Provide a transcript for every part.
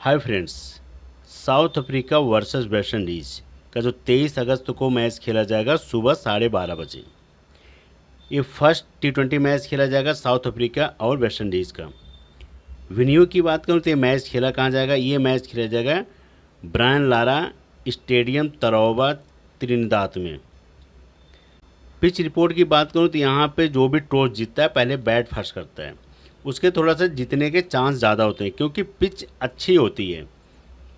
Hi friends, south Africa versus West Indies का जो 23 अगस्त को मैच खेला जाएगा सुबह 12:30 बजे। ये फर्स्ट T20 मैच खेला जाएगा साउथ अफ्रीका और वेस्ट इंडीज़ का। वेन्यू की बात करूँ तो ये मैच खेला कहाँ जाएगा? ये मैच खेला जाएगा ब्रायन लारा स्टेडियम तरोवा त्रिनिदाद में। पिच रिपोर्ट की बात करूँ तो यहाँ पे जो भी टॉस जीतता है पहले बैट फर्स्ट करता है, उसके थोड़ा सा जीतने के चांस ज़्यादा होते हैं क्योंकि पिच अच्छी होती है,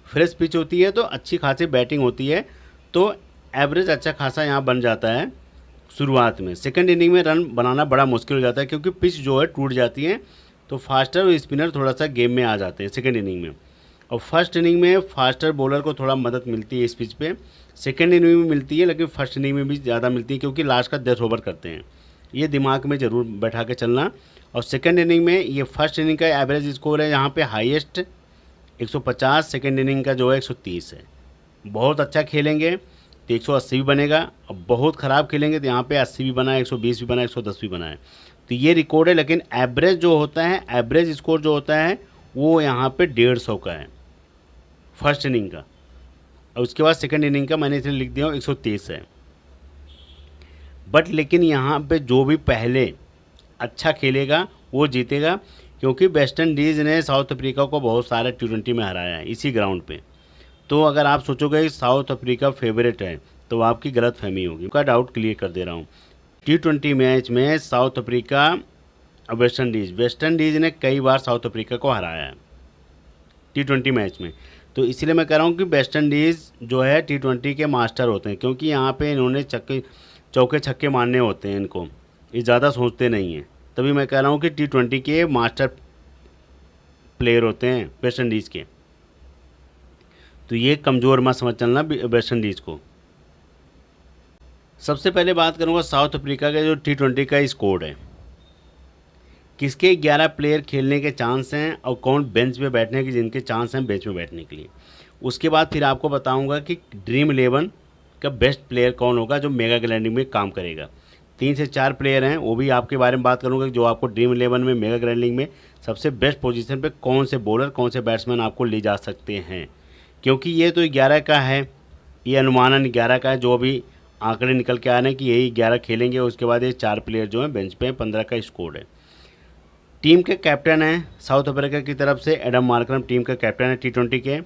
फ्रेश पिच होती है तो अच्छी खासी बैटिंग होती है, तो एवरेज अच्छा खासा यहाँ बन जाता है शुरुआत में। सेकंड इनिंग में रन बनाना बड़ा मुश्किल हो जाता है क्योंकि पिच जो है टूट जाती है, तो फास्टर और स्पिनर थोड़ा सा गेम में आ जाते हैं सेकंड इनिंग में। और फर्स्ट इनिंग में फास्टर बॉलर को थोड़ा मदद मिलती है इस पिच पे, सेकंड इनिंग में मिलती है लेकिन फर्स्ट इनिंग में भी ज़्यादा मिलती है क्योंकि लास्ट का 10 ओवर करते हैं। ये दिमाग में ज़रूर बैठा के चलना। और सेकंड इनिंग में ये फर्स्ट इनिंग का एवरेज स्कोर है यहाँ पे हाईएस्ट 150, सेकेंड इनिंग का जो है 130 है। बहुत अच्छा खेलेंगे तो 180 भी बनेगा, और बहुत ख़राब खेलेंगे तो यहाँ पे 80 भी बना है, 120 भी बना है, 110 भी बना है। तो ये रिकॉर्ड है, लेकिन एवरेज जो होता है, एवरेज स्कोर जो होता है वो यहाँ पे 150 का है फर्स्ट इनिंग का, और उसके बाद सेकेंड इनिंग का मैंने इसलिए लिख दिया 130 है। बट लेकिन यहाँ पे जो भी पहले अच्छा खेलेगा वो जीतेगा, क्योंकि वेस्ट इंडीज़ ने साउथ अफ्रीका को बहुत सारे T20 में हराया है इसी ग्राउंड पे। तो अगर आप सोचोगे कि साउथ अफ्रीका फेवरेट है तो आपकी गलत फहमी होगी। उनका डाउट क्लियर कर दे रहा हूँ। T20 मैच में साउथ अफ्रीका और वेस्ट इंडीज़ ने कई बार साउथ अफ्रीका को हराया है T20 मैच में। तो इसलिए मैं कह रहा हूँ कि वेस्ट इंडीज़ जो है T20 के मास्टर होते हैं, क्योंकि यहाँ पे इन्होंने चौके छक्के मारने होते हैं इनको, ये ज़्यादा सोचते नहीं हैं। तभी मैं कह रहा हूँ कि T20 के मास्टर प्लेयर होते हैं वेस्ट इंडीज़ के। तो ये कमज़ोर मत समझ चलना वेस्ट इंडीज़ को। सबसे पहले बात करूँगा साउथ अफ्रीका का जो T20 का स्कोर है, किसके 11 प्लेयर खेलने के चांस हैं और कौन बेंच पे बैठने के जिनके चांस हैं बेंच में बैठने के लिए। उसके बाद फिर आपको बताऊंगा कि ड्रीम 11 का बेस्ट प्लेयर कौन होगा जो मेगा ग्रैंडिंग में काम करेगा। 3 से 4 प्लेयर हैं, वो भी आपके बारे में बात करूंगा जो आपको ड्रीम 11 में मेगा ग्रैंडिंग में सबसे बेस्ट पोजीशन पे कौन से बॉलर कौन से बैट्समैन आपको ले जा सकते हैं। क्योंकि ये तो 11 का है, ये अनुमानन 11 का है, जो भी आंकड़े निकल के आ रहे हैं कि यही 11 खेलेंगे। उसके बाद ये 4 प्लेयर जो हैं बेंच पे 15 का स्कोर है। टीम के कैप्टन हैं साउथ अफ्रीका की तरफ से एडम मार्करम टीम का कैप्टन है T20 के।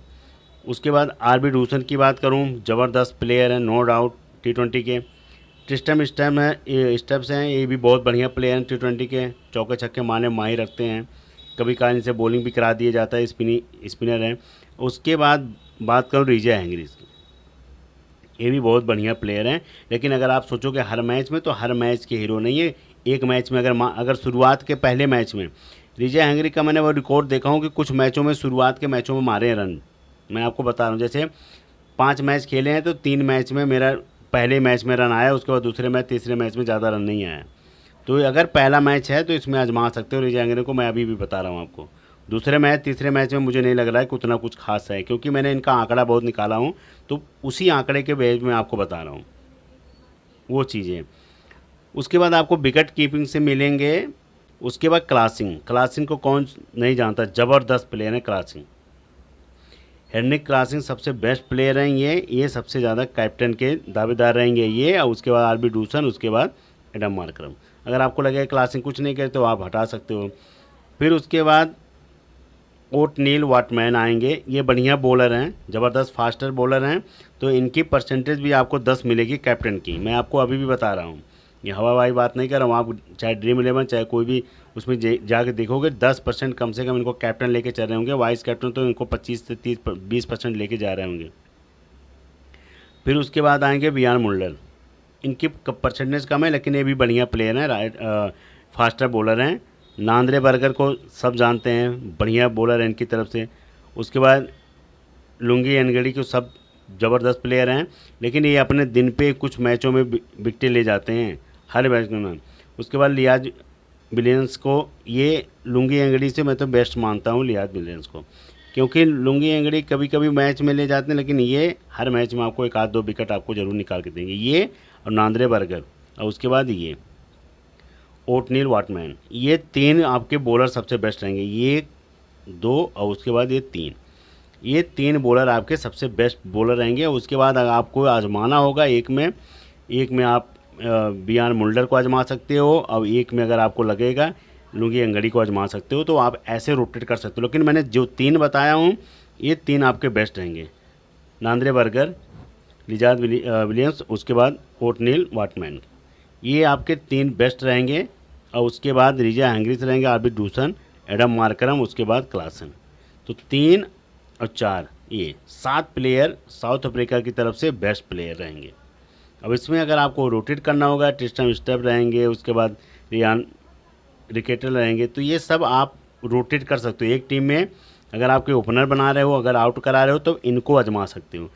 उसके बाद RB डूसन की बात करूं, ज़बरदस्त प्लेयर है नो डाउट T20 के। ट्रिस्टम स्टब्स हैं, ये भी बहुत बढ़िया प्लेयर हैं T20 के, चौके छक्के मारने माहिर रखते हैं, कभी कभार इनसे बॉलिंग भी करा दिया जाता है, स्पिनर हैं। उसके बाद बात करूँ रिजा हैंगरिस की, ये भी बहुत बढ़िया प्लेयर हैं। लेकिन अगर आप सोचोगे हर मैच में, तो हर मैच के हीरो नहीं है। एक मैच में अगर शुरुआत के पहले मैच में रिजा हैंगरी का मैंने वो रिकॉर्ड देखा हूँ कि कुछ मैचों में शुरुआत के मैचों में मारे हैं रन। मैं आपको बता रहा हूँ, जैसे 5 मैच खेले हैं तो 3 मैच में मेरा पहले मैच में रन आया, उसके बाद दूसरे मैच तीसरे मैच में ज़्यादा रन नहीं आया। तो अगर पहला मैच है तो इसमें आजमा सकते हो रिजा हैंगरी को, मैं अभी भी बता रहा हूँ आपको। दूसरे मैच तीसरे मैच में मुझे नहीं लग रहा है कि उतना कुछ खास है, क्योंकि मैंने इनका आंकड़ा बहुत निकाला हूँ, तो उसी आंकड़े के बेस में आपको बता रहा हूँ वो चीज़ें। उसके बाद आपको विकेट कीपिंग से मिलेंगे। उसके बाद क्लासिंग को कौन नहीं जानता, ज़बरदस्त प्लेयर है क्लासिंग। हेनरिक क्लासिंग सबसे बेस्ट प्लेयर हैं ये सबसे ज़्यादा कैप्टन के दावेदार रहेंगे ये। और उसके बाद RB डूसन, उसके बाद एडम मार्करम। अगर आपको लगे क्लासिंग कुछ नहीं करे तो आप हटा सकते हो। फिर उसके बाद ओटनील वाटमैन आएंगे, ये बढ़िया बॉलर हैं, ज़बरदस्त फास्टर बॉलर हैं, तो इनकी परसेंटेज भी आपको 10 मिलेगी कैप्टन की। मैं आपको अभी भी बता रहा हूँ, ये हवाबाजी बात नहीं कर रहा हूँ। आप चाहे ड्रीम 11 चाहे कोई भी उसमें जाके देखोगे 10% कम से कम इनको कैप्टन लेके चल रहे होंगे। वाइस कैप्टन तो इनको 25 से 20% लेके जा रहे होंगे। फिर उसके बाद आएंगे बियान मुल्लर, इनकी परसेंटेज कम है लेकिन ये भी बढ़िया प्लेयर हैं, फास्टर बॉलर हैं। नांद्रे बर्गर को सब जानते हैं, बढ़िया बॉलर है इनकी तरफ से। उसके बाद लुंगी एनगड़ी को सब ज़बरदस्त प्लेयर हैं, लेकिन ये अपने दिन पे कुछ मैचों में विकेटें ले जाते हैं हर मैच में। उसके बाद लियाज विलियम्स को, ये लुंगी एंगड़ी से मैं तो बेस्ट मानता हूँ लियाज विलियम्स को, क्योंकि लुंगी एंगड़ी कभी कभी मैच में ले जाते हैं लेकिन ये हर मैच में आपको 1-2 विकेट आपको ज़रूर निकाल के देंगे, ये और नांद्रे बर्गर। और उसके बाद ये ओटनील वाटमैन, ये 3 आपके बॉलर सबसे बेस्ट रहेंगे, ये 2 और उसके बाद ये 3। ये 3 बॉलर आपके सबसे बेस्ट बॉलर रहेंगे। उसके बाद अगर आपको आजमाना होगा एक में आप बियान मुल्डर को आजमा सकते हो, और एक में अगर आपको लगेगा लुंगी अंगड़ी को आजमा सकते हो, तो आप ऐसे रोटेट कर सकते हो। लेकिन मैंने जो 3 बताया हूँ ये 3 आपके बेस्ट रहेंगे, नांद्रे बर्गर, लिजार्ड विलियम्स, उसके बाद ओटनील वाटमैन, ये आपके 3 बेस्ट रहेंगे। और उसके बाद रिजा हैंग्रिस रहेंगे, आरबी डूसन, एडम मार्करम, उसके बाद क्लासन। तो 3 और 4 ये 7 प्लेयर साउथ अफ्रीका की तरफ से बेस्ट प्लेयर रहेंगे। अब इसमें अगर आपको रोटेट करना होगा, ट्रिस्टन स्टेप रहेंगे, उसके बाद रियान रिकेटर रहेंगे, तो ये सब आप रोटेट कर सकते हो एक टीम में। अगर आपके ओपनर बना रहे हो, अगर आउट करा रहे हो, तो इनको आजमा सकते हो।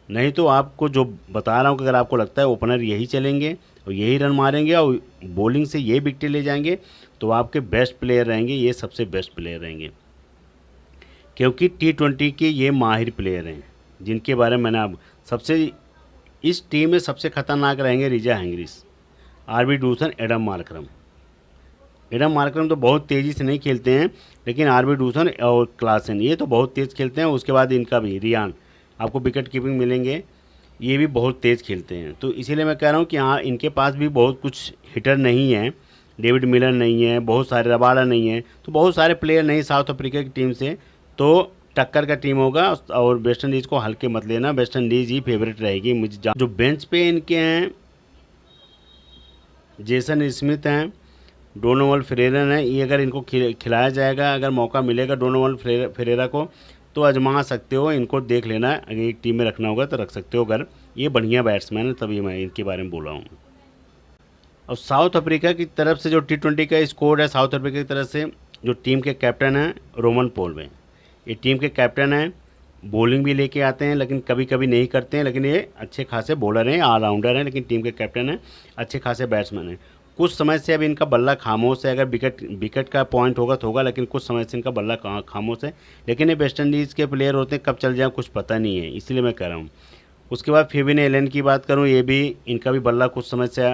नहीं तो आपको जो बता रहा हूँ कि अगर आपको लगता है ओपनर यही चलेंगे और यही रन मारेंगे और बॉलिंग से ये विकेटें ले जाएंगे, तो आपके बेस्ट प्लेयर रहेंगे, ये सबसे बेस्ट प्लेयर रहेंगे, क्योंकि T20 के ये माहिर प्लेयर हैं जिनके बारे में मैंने अब सबसे इस टीम में सबसे खतरनाक रहेंगे रिजा हैंग्रिस, आरबी डूसन, एडम मार्करम। एडम मार्करम तो बहुत तेज़ी से नहीं खेलते हैं, लेकिन आरबी डूसन और क्लासन ये तो बहुत तेज़ खेलते हैं। उसके बाद इनका भी रियान, आपको विकेट कीपिंग मिलेंगे, ये भी बहुत तेज़ खेलते हैं। तो इसीलिए मैं कह रहा हूँ कि हाँ, इनके पास भी बहुत कुछ हिटर नहीं है, डेविड मिलर नहीं है, बहुत सारे रबाडा नहीं है, तो बहुत सारे प्लेयर नहीं साउथ अफ्रीका की टीम से, तो टक्कर का टीम होगा। और वेस्ट इंडीज़ को हल्के मत लेना, वेस्ट इंडीज़ ही फेवरेट रहेगी मुझे। जो बेंच पे इनके हैं, जेसन स्मिथ हैं, डोनोवल फेरेरा हैं, ये अगर इनको खिलाया जाएगा, अगर मौका मिलेगा डोनोवल फेरेरा को, तो आजमा सकते हो, इनको देख लेना। अगर एक टीम में रखना होगा तो रख सकते हो, अगर ये बढ़िया बैट्समैन है तभी मैं इनके बारे में बोल रहा हूँ। और साउथ अफ्रीका की तरफ से जो T20 का स्कोर है, साउथ अफ्रीका की तरफ से जो टीम के कैप्टन हैं रोमन पोलवे, ये टीम के कैप्टन हैं, बॉलिंग भी लेके आते हैं लेकिन कभी कभी नहीं करते हैं, लेकिन ये अच्छे खासे बॉलर हैं, ऑलराउंडर हैं, लेकिन टीम के कैप्टन हैं, अच्छे खासे बैट्समैन हैं। कुछ समय से अब इनका बल्ला खामोश है, अगर विकेट का पॉइंट होगा तो होगा, लेकिन कुछ समय से इनका बल्ला खामोश है। लेकिन ये वेस्ट इंडीज़ के प्लेयर होते हैं, कब चल जाए कुछ पता नहीं है, इसलिए मैं कह रहा हूँ। उसके बाद फेबिन एलन की बात करूँ, ये भी इनका भी बल्ला कुछ समय से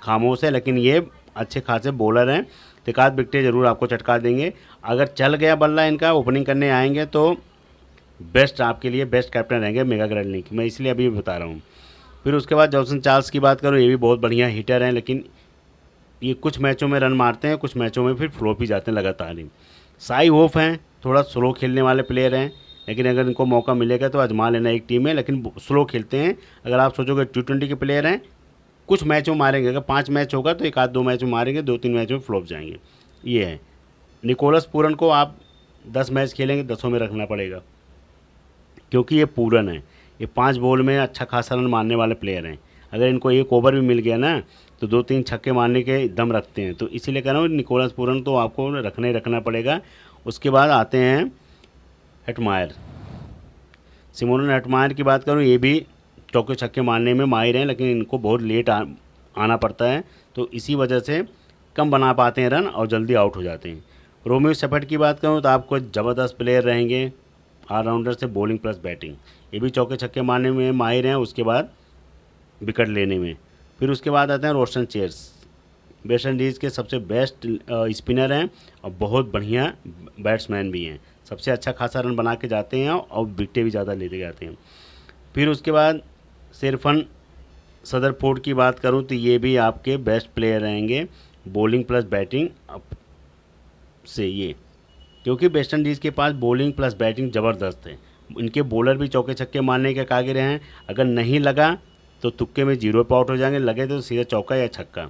खामोश है, लेकिन ये अच्छे खासे बॉलर हैं, एकाध विकेटें ज़रूर आपको चटका देंगे। अगर चल गया बल्ला इनका, ओपनिंग करने आएंगे तो बेस्ट आपके लिए बेस्ट कैप्टन रहेंगे मेगा ग्रैंडलिंग, मैं इसलिए अभी बता रहा हूँ। फिर उसके बाद जॉनसन चार्ल्स की बात करूँ, ये भी बहुत बढ़िया हिटर हैं, लेकिन ये कुछ मैचों में रन मारते हैं, कुछ मैचों में फिर फ्लॉप ही जाते हैं लगातार ही। साई होफ हैं, थोड़ा स्लो खेलने वाले प्लेयर हैं, लेकिन अगर इनको मौका मिलेगा तो आजमा लेना एक टीम में, लेकिन स्लो खेलते हैं। अगर आप सोचोगे T20 के प्लेयर हैं, कुछ मैचों मारेंगे, अगर 5 मैच होगा तो 1-2 मैच में मारेंगे, 2-3 मैच में फ्लॉप जाएंगे, ये है। निकोलस पूरन को आप 10 मैच खेलेंगे, 10 में रखना पड़ेगा, क्योंकि ये पूरन है, ये 5 बॉल में अच्छा खासा रन मारने वाले प्लेयर हैं। अगर इनको एक ओवर भी मिल गया ना, तो 2-3 छक्के मारने के दम रखते हैं, तो इसीलिए कह रहा हूँ निकोलस पूरन तो आपको रखना ही रखना पड़ेगा। उसके बाद आते हैं हेटमायर, सिमोन हेटमायर की बात करूँ, ये भी चौके छक्के मारने में माहिर हैं, लेकिन इनको बहुत लेट आना पड़ता है, तो इसी वजह से कम बना पाते हैं रन और जल्दी आउट हो जाते हैं। रोमियो शेफर्ड की बात करूँ तो आपको ज़बरदस्त प्लेयर रहेंगे, ऑलराउंडर से बॉलिंग प्लस बैटिंग, ये भी चौके छक्के मारने में माहिर हैं, उसके बाद विकेट लेने में। फिर उसके बाद आते हैं रोस्टन चेयर्स, वेस्ट इंडीज़ के सबसे बेस्ट स्पिनर हैं और बहुत बढ़िया बैट्समैन भी हैं, सबसे अच्छा खासा रन बना के जाते हैं और विकेटें भी ज़्यादा लेते जाते हैं। फिर उसके बाद सिरफन सदरफोर्ड की बात करूं तो ये भी आपके बेस्ट प्लेयर रहेंगे, बॉलिंग प्लस बैटिंग से ये, क्योंकि वेस्ट इंडीज़ के पास बॉलिंग प्लस बैटिंग ज़बरदस्त है। इनके बॉलर भी चौके छक्के मारने के काबिल हैं, अगर नहीं लगा तो तुक्के में 0 पे आउट हो जाएंगे, लगे तो सीधा चौका या छक्का।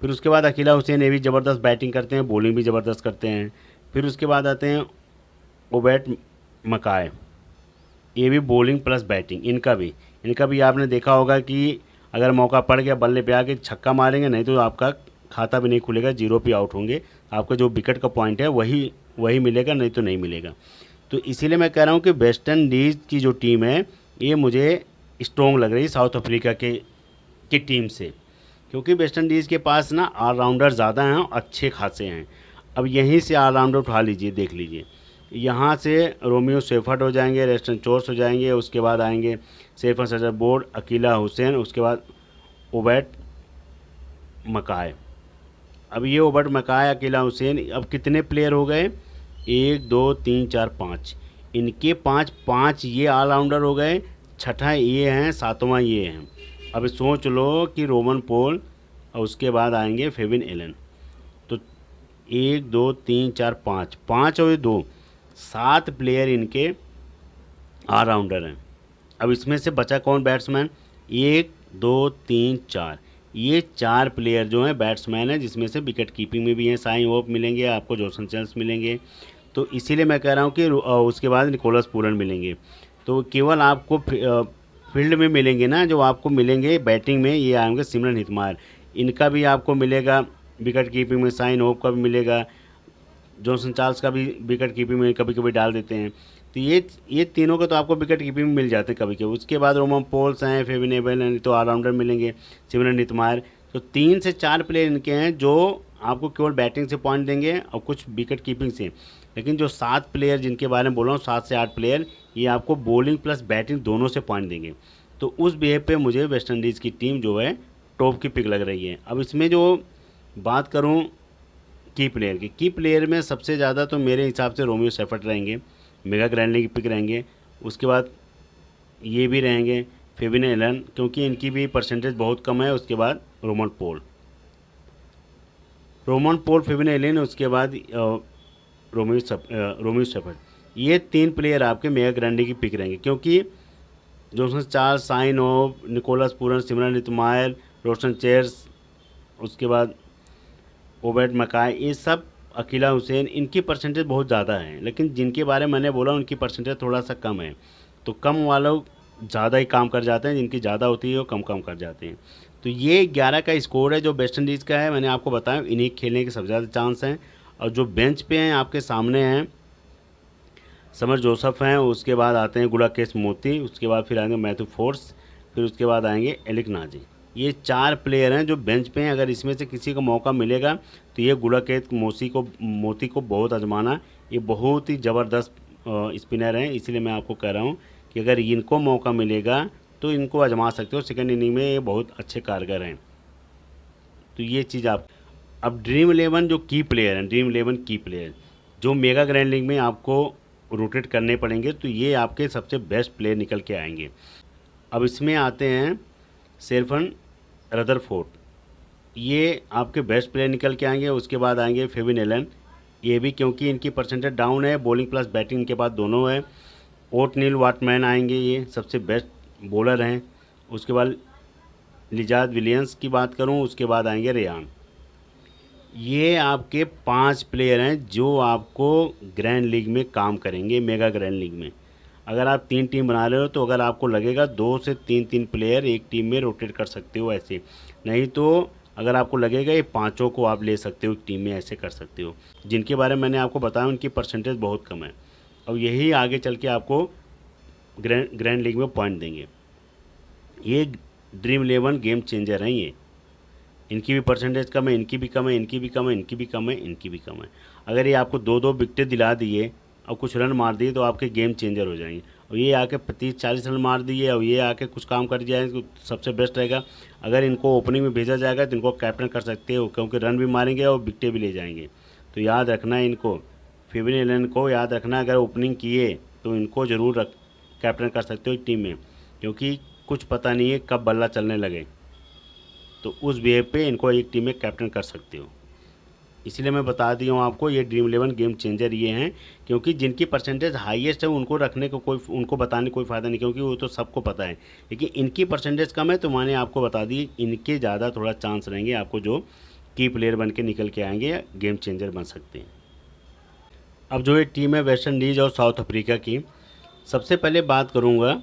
फिर उसके बाद अकीला हुसैन, ये भी ज़बरदस्त बैटिंग करते हैं, बॉलिंग भी ज़बरदस्त करते हैं। फिर उसके बाद आते हैं ओबेट मकाय, ये भी बॉलिंग प्लस बैटिंग, इनका भी आपने देखा होगा कि अगर मौका पड़ गया बल्ले पे आके छक्का मारेंगे, नहीं तो आपका खाता भी नहीं खुलेगा, 0 पे आउट होंगे, आपका जो विकेट का पॉइंट है वही मिलेगा, नहीं तो नहीं मिलेगा। तो इसीलिए मैं कह रहा हूँ कि वेस्ट इंडीज़ की जो टीम है ये मुझे स्ट्रॉन्ग लग रही है साउथ अफ्रीका की टीम से, क्योंकि वेस्ट इंडीज़ के पास ना ऑलराउंडर ज़्यादा हैं, अच्छे खासे हैं। अब यहीं से ऑलराउंडर उठा लीजिए, देख लीजिए, यहाँ से रोमियो शेफर्ड हो जाएंगे, रेस्टन चोर्स हो जाएंगे, उसके बाद आएंगे सेफन सदरफोर्ड, अकीला हुसैन, उसके बाद ओबेट मकाय। अब ये ओबेट मकाय, अकीला हुसैन, अब कितने प्लेयर हो गए, 1 2 3 4 5, इनके पाँच पाँच ये ऑलराउंडर हो गए, छठा ये हैं, सातवां ये हैं। अब सोच लो कि रोमन पॉल और उसके बाद आएंगे फेविन एलन। तो 1 2 3 4 5, 5 और 2, 7 प्लेयर इनके ऑलराउंडर हैं। अब इसमें से बचा कौन बैट्समैन? 1 2 3 4, ये 4 प्लेयर जो हैं बैट्समैन हैं, जिसमें से विकेट कीपिंग में भी हैं साइन होप मिलेंगे आपको, जोसन चर्ल्स मिलेंगे। तो इसीलिए मैं कह रहा हूँ कि उसके बाद निकोलस पूरन मिलेंगे। तो केवल आपको फील्ड में मिलेंगे ना, जो आपको मिलेंगे बैटिंग में, ये आएंगे सिमरन हितमार, इनका भी आपको मिलेगा, विकेट कीपिंग में साइन होप का भी मिलेगा, जॉनसन चार्ल्स का भी विकेट कीपिंग में कभी कभी डाल देते हैं। तो ये तीनों का तो आपको विकेट कीपिंग में मिल जाते हैं कभी कभी। उसके बाद रोमन पॉल्स हैं, फेविन एलन हैं, तो ऑलराउंडर मिलेंगे, सिमरन हितमार। तो 3 से 4 प्लेयर इनके हैं जो आपको केवल बैटिंग से पॉइंट देंगे और कुछ विकेट कीपिंग से। लेकिन जो 7 प्लेयर जिनके बारे में बोल रहा हूँ, 7 से 8 प्लेयर, ये आपको बॉलिंग प्लस बैटिंग दोनों से पॉइंट देंगे। तो उस बिहेव पे मुझे वेस्ट इंडीज़ की टीम जो है टॉप की पिक लग रही है। अब इसमें जो बात करूँ की प्लेयर में सबसे ज़्यादा तो मेरे हिसाब से रोमियो सेफर्ट रहेंगे, मेगा ग्रैंडली की पिक रहेंगे। उसके बाद ये भी रहेंगे फेविन एलन, क्योंकि इनकी भी परसेंटेज बहुत कम है। उसके बाद रोमन पॉल, फेविन एलन, उसके बाद रोमियो सेफर्ट। ये 3 प्लेयर आपके मेगा ग्रैंडी की पिक रहेंगे, क्योंकि जॉनसन चार्ल्स, साइन ऑफ, Nicholas Pooran, Shimron Hetmyer, Roston चेयर्स, उसके बाद ओबेट मकाई, ये सब, अकीला हुसैन, इनकी परसेंटेज बहुत ज़्यादा है। लेकिन जिनके बारे में मैंने बोला उनकी परसेंटेज थोड़ा सा कम है। तो कम वालों ज़्यादा ही काम कर जाते हैं, जिनकी ज़्यादा होती है वो कम कम कर जाते हैं। तो ये 11 का स्कोर है जो वेस्ट इंडीज़ का है। मैंने आपको बताया इन्हीं खेलने के सबसे ज़्यादा चांस हैं। और जो बेंच पे हैं आपके सामने हैं, समर जोसफ हैं, उसके बाद आते हैं गुलाकेश मोती, उसके बाद फिर आएंगे मैथ्यू फोर्स, फिर उसके बाद आएंगे एलिक नाजी। ये 4 प्लेयर हैं जो बेंच पे हैं। अगर इसमें से किसी को मौका मिलेगा तो ये गुलाकेश मोती को बहुत आजमाना। ये बहुत ही ज़बरदस्त स्पिनर हैं, इसलिए मैं आपको कह रहा हूँ कि अगर इनको मौका मिलेगा तो इनको आजमा सकते हो। सेकंड इनिंग में ये बहुत अच्छे कारगर हैं। तो ये चीज़ आप, अब ड्रीम 11 जो की प्लेयर हैं, ड्रीम 11 की प्लेयर जो मेगा ग्रैंड लीग में आपको रोटेट करने पड़ेंगे, तो ये आपके सबसे बेस्ट प्लेयर निकल के आएंगे। अब इसमें आते हैं शेरफन रदरफोर्ड, ये आपके बेस्ट प्लेयर निकल के आएंगे। उसके बाद आएंगे फेविन एलन, ये भी क्योंकि इनकी परसेंटेज डाउन है, बॉलिंग प्लस बैटिंग इनके पास दोनों है। ओटनील वाटमैन आएंगे, ये सबसे बेस्ट बॉलर हैं। उसके बाद लिजाद विलियम्स की बात करूं, उसके बाद आएंगे रेयान। ये आपके 5 प्लेयर हैं जो आपको ग्रैंड लीग में काम करेंगे, मेगा ग्रैंड लीग में। अगर आप 3 टीम बना रहे हो तो अगर आपको लगेगा 2 से 3 प्लेयर एक टीम में रोटेट कर सकते हो ऐसे, नहीं तो अगर आपको लगेगा ये 5 को आप ले सकते हो एक टीम में, ऐसे कर सकते हो। जिनके बारे में मैंने आपको बताया उनकी परसेंटेज बहुत कम है और यही आगे चल के आपको ग्रैंड लीग में पॉइंट देंगे। ये ड्रीम 11 गेम चेंजर हैं। ये इनकी भी परसेंटेज कम है, इनकी भी कम है, इनकी भी कम है, इनकी भी कम है, इनकी भी कम है। अगर ये आपको 2-2 विकेटें दिला दिए और कुछ रन मार दिए तो आपके गेम चेंजर हो जाएंगे। और ये आके 30-40 रन मार दिए और ये आके कुछ काम कर जाए तो सबसे बेस्ट रहेगा। अगर इनको ओपनिंग में भेजा जाएगा तो इनको कैप्टन कर सकते हो, क्योंकि रन भी मारेंगे और विकेटें भी ले जाएंगे। तो याद रखना है इनको, फेविन एलन को याद रखना, अगर ओपनिंग किए तो इनको ज़रूर कैप्टन कर सकते हो एक टीम में, क्योंकि कुछ पता नहीं है कब बल्ला चलने लगे। तो उस बिहेव पे इनको एक टीम में कैप्टन कर सकते हो। इसलिए मैं बता दिया हूँ आपको, ये ड्रीम 11 गेम चेंजर ये हैं, क्योंकि जिनकी परसेंटेज हाईएस्ट है उनको रखने को उनको बताने कोई फ़ायदा नहीं, क्योंकि वो तो सबको पता है। लेकिन इनकी परसेंटेज कम है तो मैंने आपको बता दी, इनके ज़्यादा थोड़ा चांस रहेंगे आपको जो की प्लेयर बन के निकल के आएंगे, गेम चेंजर बन सकते हैं। अब जो ये टीम है वेस्ट इंडीज़ और साउथ अफ्रीका की, सबसे पहले बात करूँगा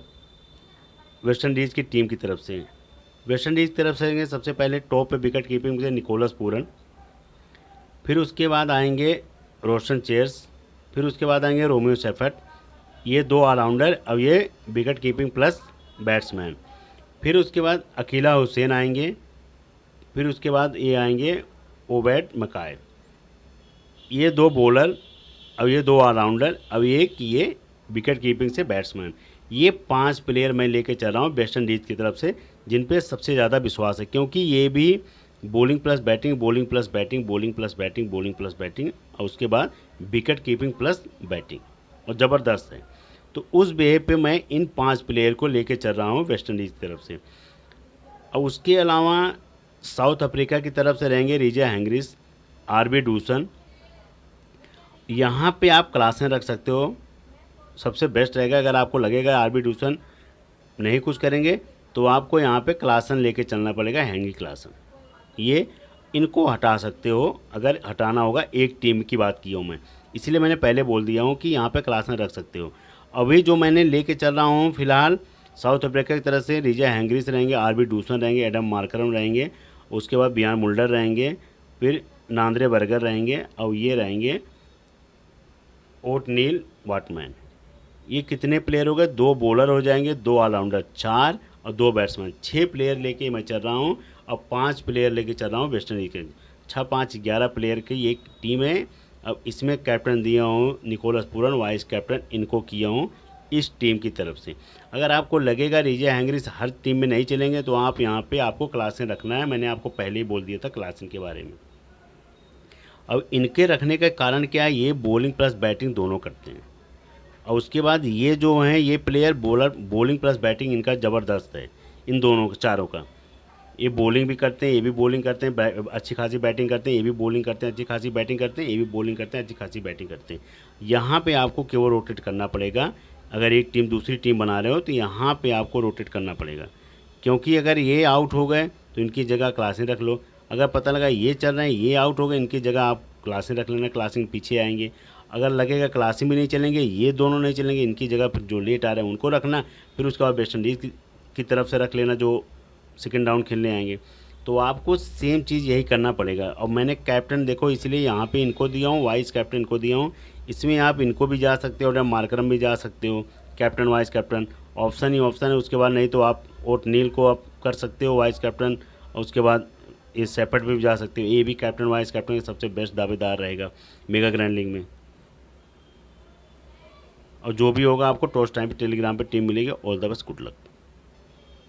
वेस्ट इंडीज़ की टीम की तरफ से। वेस्ट इंडीज़ की तरफ से सबसे पहले टॉप पे विकेट कीपिंग से निकोलस पूरन, फिर उसके बाद आएंगे रोशन चेयर्स, फिर उसके बाद आएंगे रोमियो सेफर्ट, ये 2 ऑलराउंडर। अब ये विकेट कीपिंग प्लस बैट्समैन। फिर उसके बाद अकीला हुसैन आएंगे, फिर उसके बाद ये आएंगे ओबेट मकाई, ये 2 बॉलर। अब ये 2 ऑलराउंडर, अब ये विकेट कीपिंग से बैट्समैन। ये 5 प्लेयर मैं लेके चल रहा हूँ वेस्ट इंडीज़ की तरफ से, जिन पे सबसे ज़्यादा विश्वास है, क्योंकि ये भी bowling plus batting, bowling plus batting, bowling plus batting, bowling plus batting और उसके बाद विकेट कीपिंग प्लस बैटिंग, और ज़बरदस्त है। तो उस बेस पे मैं इन 5 प्लेयर को लेके चल रहा हूँ वेस्ट इंडीज़ की तरफ से। और उसके अलावा साउथ अफ्रीका की तरफ से रहेंगे रिजा हैंगरिस, आरबी डूसन। यहाँ पे आप क्लासें रख सकते हो। सबसे बेस्ट रहेगा अगर आपको लगेगा आरबी डूसन नहीं कुछ करेंगे तो आपको यहाँ पे क्लासन लेके चलना पड़ेगा, हैंगी क्लासन। ये इनको हटा सकते हो अगर हटाना होगा, एक टीम की बात की हूँ मैं, इसलिए मैंने पहले बोल दिया हूँ कि यहाँ पे क्लासन रख सकते हो। अभी जो मैंने लेके चल रहा हूँ फ़िलहाल साउथ अफ्रीका की तरफ से रिजा हैंगरिस रहेंगे, आरबी डूसन रहेंगे, एडम मार्करम रहेंगे, उसके बाद बियान मुल्डर रहेंगे, फिर नांद्रे बर्गर रहेंगे और ये रहेंगे ओटनील वाटमैन। ये कितने प्लेयर हो गए? 2 बॉलर हो जाएंगे, 2 ऑलराउंडर, 4 और 2 बैट्समैन, 6 प्लेयर लेके मैं चल रहा हूँ। अब 5 प्लेयर लेके चल रहा हूँ वेस्ट इंडीज के। 6 5 11 प्लेयर की एक टीम है। अब इसमें कैप्टन दिया हूँ निकोलस पूरन, वाइस कैप्टन इनको किया हूँ इस टीम की तरफ से। अगर आपको लगेगा रिजा हैंगरिस हर टीम में नहीं चलेंगे तो आप यहाँ पे आपको क्लासन रखना है। मैंने आपको पहले ही बोल दिया था क्लासन के बारे में। अब इनके रखने का कारण क्या है? ये बॉलिंग प्लस बैटिंग दोनों करते हैं। और उसके बाद ये जो हैं ये प्लेयर बॉलिंग प्लस बैटिंग इनका ज़बरदस्त है, इन दोनों चारों का। ये बॉलिंग भी करते हैं, ये भी बॉलिंग करते हैं, अच्छी खासी बैटिंग करते हैं, ये भी बॉलिंग करते हैं, अच्छी खासी बैटिंग करते हैं, ये भी बॉलिंग करते हैं, अच्छी खासी बैटिंग करते हैं। यहाँ पे आपको केवल रोटेट करना पड़ेगा। अगर एक टीम दूसरी टीम बना रहे हो तो यहाँ पे आपको रोटेट करना पड़ेगा, क्योंकि अगर ये आउट हो गए तो इनकी जगह क्लासें रख लो। अगर पता लगा ये चल रहे हैं, ये आउट हो गए, इनकी जगह आप क्लासें रख लेना, क्लासिंग पीछे आएंगे। अगर लगेगा क्लासिंग भी नहीं चलेंगे, ये दोनों नहीं चलेंगे, इनकी जगह फिर जो लेट आ रहे हैं उनको रखना। फिर उसके बाद वेस्ट इंडीज़ की तरफ से रख लेना जो सेकंड राउंड खेलने आएंगे। तो आपको सेम चीज़ यही करना पड़ेगा। और मैंने कैप्टन देखो इसलिए यहाँ पे इनको दिया हूँ, वाइस कैप्टन इनको दिया हूँ। इसमें आप इनको भी जा सकते हो और मार्करम भी जा सकते हो, कैप्टन वाइस कैप्टन ऑप्शन ही ऑप्शन है। उसके बाद नहीं तो आप ओटनील को आप कर सकते हो वाइस कैप्टन, और उसके बाद ये सेपरेट भी जा सकते हो। ये भी कैप्टन वाइस कैप्टन के सबसे बेस्ट दावेदार रहेगा मेगा ग्रैंड लीग में। और जो भी होगा आपको टॉस टाइम पे टेलीग्राम पे टीम मिलेगी। All the best, good luck.